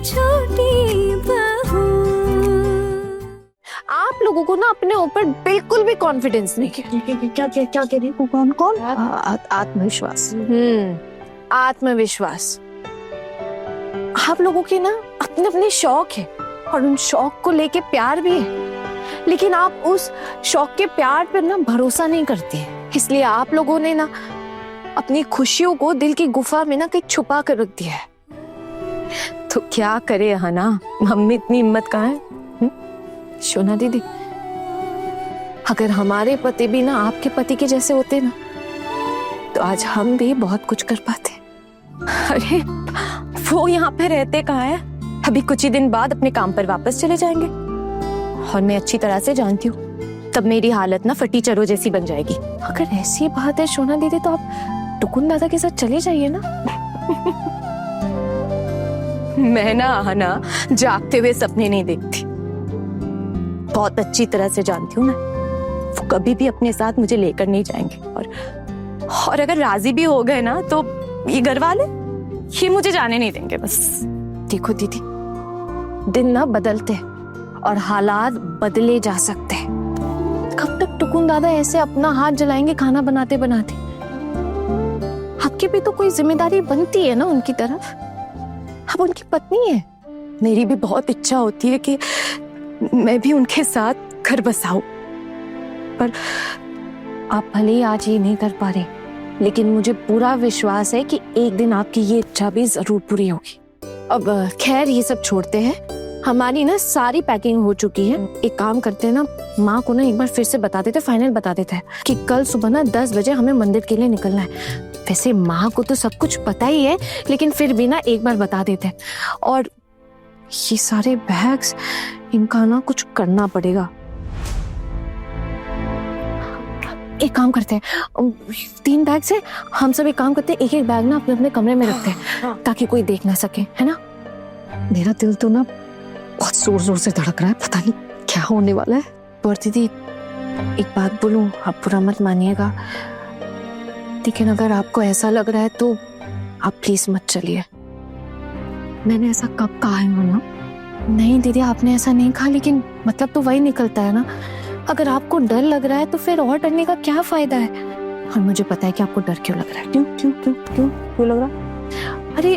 छोटी बहू। आप लोगों को ना अपने ऊपर बिल्कुल भी कॉन्फिडेंस नहीं है। क्या क्या क्या कह रही है? कौन कौन? आत्मविश्वास। आत्मविश्वास। आप लोगों के ना अपने अपने शौक है और उन शौक को लेके प्यार भी है, लेकिन आप उस शौक के प्यार पर ना भरोसा नहीं करते हैं। इसलिए आप लोगों ने ना अपनी खुशियों को दिल की गुफा में ना कहीं छुपा कर रख दिया है। तो क्या करे हना, हम में इतनी हिम्मत कहाँ है? शोना दीदी, अगर हमारे पति भी ना आपके पति के जैसे होते ना तो आज हम भी बहुत कुछ कर पाते। अरे वो यहाँ पे रहते कहाँ है? अभी कुछ ही दिन बाद अपने काम पर वापस चले जाएंगे और मैं अच्छी तरह से जानती हूँ तब मेरी हालत ना फटी चरो जैसी बन जाएगी। अगर ऐसी बात है शोना दीदी तो आप टुकुन दादा के साथ चले जाइए ना। मैं ना जागते हुए सपने नहीं देखती, बहुत अच्छी तरह से जानती हूँ मैं, वो कभी भी अपने साथ मुझे लेकर नहीं जाएंगे। और अगर राजी भी हो गए ना तो ये घर वाले ये मुझे जाने नहीं देंगे बस। देखो दीदी, दिन ना बदलते हैं और हालात बदले जा सकते हैं। कब तक टुकुन दादा ऐसे अपना हाथ जलाएंगे खाना बनाते बनाते? आपकी भी तो कोई जिम्मेदारी बनती है ना उनकी तरफ। आप उनकी पत्नी है। मेरी भी बहुत इच्छा होती है कि मैं भी उनके साथ घर बसाऊं, पर आप भले ही आज ये नहीं कर पा रहे, लेकिन मुझे पूरा विश्वास है कि एक दिन आपकी ये इच्छा भी जरूर पूरी होगी। अब खैर ये सब छोड़ते हैं, हमारी ना सारी पैकिंग हो चुकी है। एक काम करते हैं ना, माँ को ना एक बार फिर से बता देते, फाइनल बता देते हैं कि कल सुबह ना 10 बजे हमें मंदिर के लिए निकलना है। वैसे माँ को तो सब कुछ पता ही है, लेकिन फिर भी ना एक बार बता देते हैं। और ये सारे बैग्स, इनका ना कुछ करना पड़ेगा। एक काम करते हैं, 3 बैग से हम सब एक काम करते हैं, एक बैग ना अपने अपने कमरे में रखते हैं ताकि कोई देख ना सके, है ना? मेरा दिल तो ना बहुत जोर जोर से धड़क रहा है, पता नहीं क्या होने वाला है। पर दीदी एक बात बोलूं, आप बुरा मत मानिएगा, लेकिन अगर आपको ऐसा लग रहा है तो आप प्लीज मत चलिए। मैंने ऐसा कब कहा है मना? नहीं दीदी, आपने ऐसा नहीं कहा, लेकिन मतलब तो वही निकलता है ना। अगर आपको डर लग रहा है तो फिर और डरने का क्या फायदा है? और मुझे पता है कि आपको डर क्यों लग रहा है। क्यों क्यों क्यों क्यों क्यों लग रहा? अरे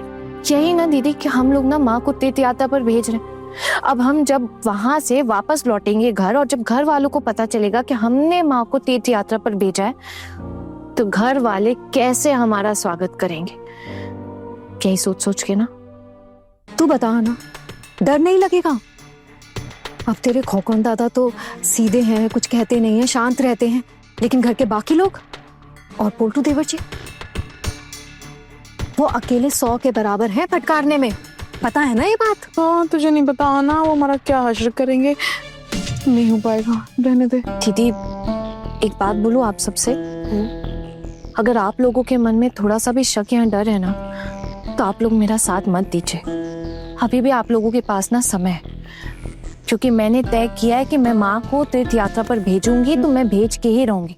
यही ना दीदी कि हम लोग ना माँ को तीर्थ यात्रा पर भेज रहे हैं। अब हम जब वहां से वापस लौटेंगे घर, और जब घर वालों को पता चलेगा कि हमने माँ को तीर्थ यात्रा पर भेजा है, तो घर वाले कैसे हमारा स्वागत करेंगे? यही सोच सोच के ना। तू बता ना, डर नहीं लगेगा? अब तेरे खोकन दादा तो सीधे हैं, कुछ कहते नहीं है, शांत रहते हैं, लेकिन घर के बाकी लोग और पोल्टू देवर जी, वो अकेले 100 के बराबर है फटकारने में। पता है ना ये बात? हाँ, तुझे नहीं पता ना, वो हमारा क्या हश्र करेंगे। नहीं हो पाएगा, रहने दे। दीदी एक बात बोलूं आप सबसे, अगर आप लोगों के मन में थोड़ा सा भी शक या डर है ना, तो आप लोग मेरा साथ मत दीजिए। अभी भी आप लोगों के पास ना समय है, क्योंकि मैंने तय किया है कि मैं माँ को तीर्थ यात्रा पर भेजूंगी तो मैं भेज के ही रहूंगी,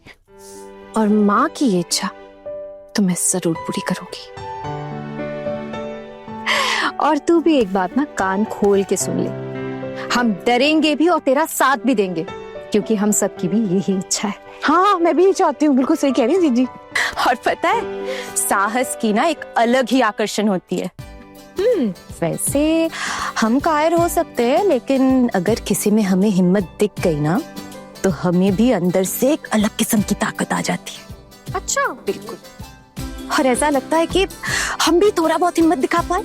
और माँ की ये इच्छा तो मैं जरूर पूरी करूंगी। और तू भी एक बात ना कान खोल के सुन ले, हम डरेंगे भी और तेरा साथ भी देंगे, क्योंकि हम सबकी भी यही इच्छा है। हाँ, मैं भी चाहती हूँ, बिल्कुल सही कह रही है दीदी। और पता है, साहस की ना एक अलग ही आकर्षण होती है। वैसे हम कायर हो सकते हैं, लेकिन अगर किसी में हमें हिम्मत दिख गई ना, तो हमें भी अंदर से एक अलग किस्म की ताकत आ जाती है। अच्छा, बिल्कुल। और ऐसा लगता है कि हम भी थोड़ा बहुत हिम्मत दिखा पाए।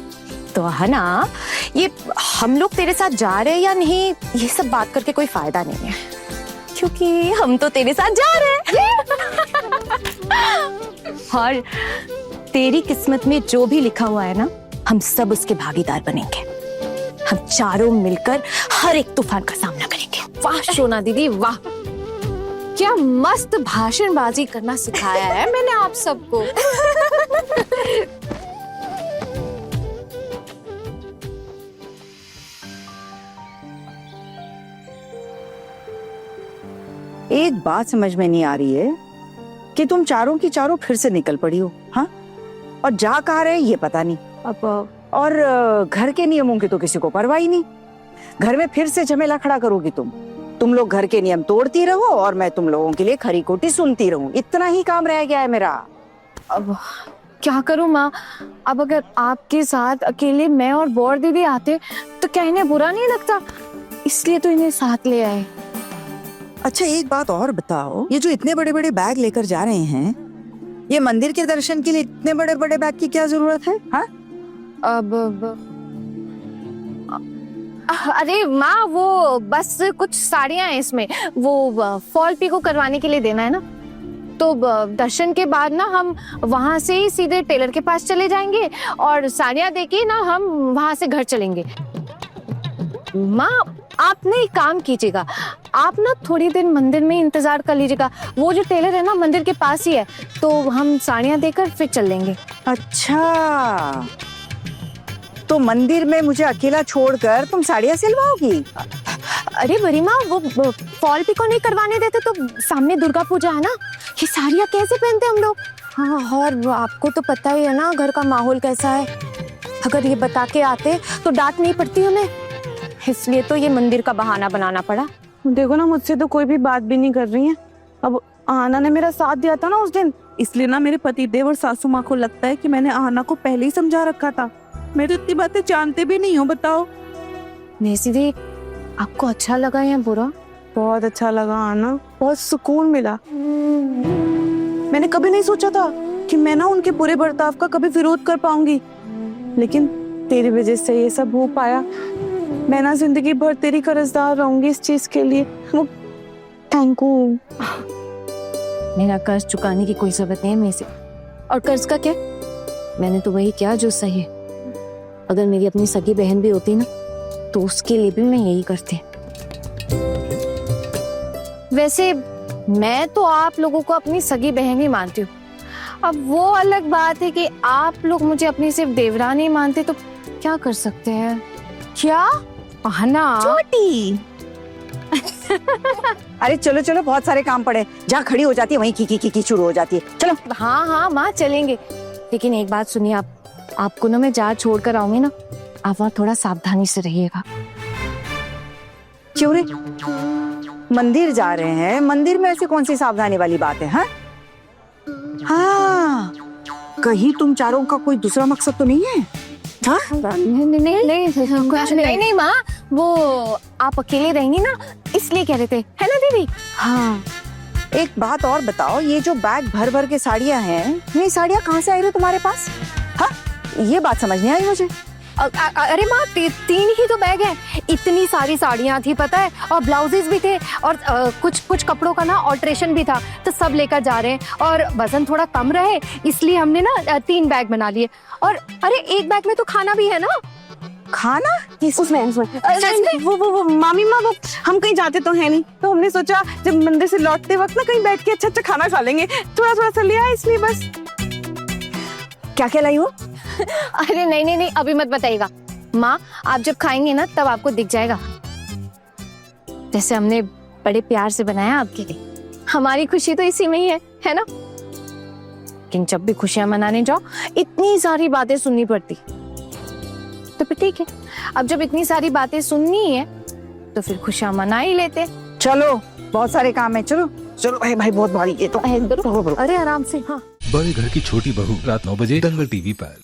तो है ना, ये हम लोग तेरे साथ जा रहे हैं या नहीं, ये सब बात करके कोई फायदा नहीं है, क्योंकि हम तो तेरे साथ जा रहे हैं। और तेरी किस्मत में जो भी लिखा हुआ है ना, हम सब उसके भागीदार बनेंगे। हम चारों मिलकर हर एक तूफान का सामना करेंगे। वाह शोना दीदी, वाह, क्या मस्त भाषणबाजी करना सिखाया है मैंने आप सबको। एक बात समझ में नहीं आ रही है कि तुम चारों की चारों फिर से निकल पड़ी हो। हाँ, और जा कहाँ रहे ये पता नहीं। अब और घर के नियमों की तो किसी को परवाह ही नहीं। घर में फिर से झमेला खड़ा करोगी तुम लोग घर के नियम तोड़ती रहो और मैं तुम लोगों के लिए खरी खोटी सुनती रहूं। इतना ही काम रह गया है मेरा। अब क्या करूं माँ, अब अगर आपके साथ अकेले मैं और बौर दीदी आते तो क्या इन्हें बुरा नहीं लगता, इसलिए तो इन्हें साथ ले आए। अच्छा एक बात और बताओ, ये जो इतने बड़े बड़े बैग लेकर जा रहे हैं, ये मंदिर के दर्शन के लिए इतने बड़े बड़े बैग की क्या जरूरत है? हाँ अरे माँ, वो बस कुछ साड़ियाँ हैं इसमें, वो फॉल पिको करवाने के लिए देना है ना, तो दर्शन के बाद ना हम वहां से ही सीधे टेलर के पास चले जाएंगे और साड़ियाँ देके ना हम वहां से घर चलेंगे। माँ आप ना एक काम कीजिएगा, आप ना थोड़ी देर मंदिर में इंतजार कर लीजिएगा, वो जो टेलर है ना मंदिर के पास ही है, तो हम साड़ियाँ देकर फिर चल लेंगे। अच्छा तो मंदिर में मुझे अकेला छोड़कर तुम साड़ियाँ सिलवाओगी? अरे बड़ी माँ, वो फॉल पिको नहीं करवाने देते तो सामने दुर्गा पूजा है ना, ये साड़ियाँ कैसे पहनते हम लोग। हाँ, और आपको तो पता ही है ना घर का माहौल कैसा है, अगर ये बता के आते तो डांट नहीं पड़ती हमें, इसलिए तो ये मंदिर का बहाना बनाना पड़ा। देखो ना, मुझसे तो कोई भी बात भी नहीं कर रही है। अब आहना ने मेरा साथ दिया था ना उस दिन, इसलिए ना मेरे पति देव और सासू माँ को लगता है कि मैंने आहना को पहले ही समझा रखा था। मैं तो इतनी बातें जानते भी नहीं हूँ, बताओ। नहीं सीधे, आपको अच्छा लगा या बुरा? बहुत अच्छा लगा आना, बहुत सुकून मिला। मैंने कभी नहीं सोचा था कि मैं ना उनके बुरे बर्ताव का कभी विरोध कर पाऊंगी, लेकिन तेरी वजह से ये सब हो पाया। मैं ना जिंदगी भर तेरी कर्जदार रहूंगी इस चीज के लिए। वो थैंक यू। मेरा कर्ज चुकाने की कोई जरूरत नहीं है मेरे से। और कर्ज का क्या, मैंने तो वही किया जो सही है। अगर मेरी अपनी सगी बहन भी होती ना तो उसके लिए भी मैं यही करती। वैसे मैं तो आप लोगों को अपनी सगी बहन ही मानती हूँ, अब वो अलग बात है कि आप लोग मुझे अपनी सिर्फ देवरानी ही मानते, तो क्या कर सकते हैं। क्या आहना छोटी अरे चलो चलो, बहुत सारे काम पड़े, जहाँ खड़ी हो जाती है वहीं की शुरू हो जाती है। चलो। हाँ हाँ माँ चलेंगे, लेकिन एक बात सुनिए, आपको ना मैं जहाँ छोड़ कर आऊंगी ना, आप वहाँ थोड़ा सावधानी से रहिएगा। क्यों रे, मंदिर जा रहे हैं, मंदिर में ऐसी कौन सी सावधानी वाली बात है? हाँ कहीं तुम चारों का कोई दूसरा मकसद तो नहीं है? हाँ? नहीं माँ, वो आप अकेले रहेंगी ना इसलिए कह रहे थे, है ना दीदी? हाँ एक बात और बताओ, ये जो बैग भर भर के साड़ियाँ हैं, ये साड़ियाँ कहाँ से आई रही तुम्हारे पास? हाँ ये बात समझ नहीं आई मुझे। अरे माँ, 3 ही तो बैग हैं, इतनी सारी साड़ियाँ थी पता है, और ब्लाउजेस भी थे, और कुछ कपड़ों का ना ऑल्ट्रेशन भी था, तो सब लेकर जा रहे हैं, और वजन थोड़ा कम रहे इसलिए हमने ना 3 बैग बना लिए। और अरे एक बैग में तो खाना भी है ना। खाना? उसमें वो मामी माँ, वो हम कहीं जाते तो है नहीं, तो हमने सोचा जब मंदिर से लौटते वक्त ना कहीं बैठ के अच्छा खाना खा लेंगे, थोड़ा थोड़ा सा लिया इसलिए बस। क्या क्या लाई हो? अरे नहीं अभी मत बताइएगा माँ, आप जब खाएंगे ना तब आपको दिख जाएगा, जैसे हमने बड़े प्यार से बनाया आपके लिए। हमारी खुशी तो इसी में ही है ना। लेकिन जब भी खुशियां मनाने जाओ इतनी सारी बातें सुननी पड़ती, तो फिर ठीक है, अब जब इतनी सारी बातें सुननी है तो फिर खुशियां मना ही लेते। चलो बहुत सारे काम है, चलो चलो। भाई बहुत भारी ये तो। अरे आराम से। हाँ बड़े घर की छोटी बहू, रात 9 बजे दंगल टीवी पर।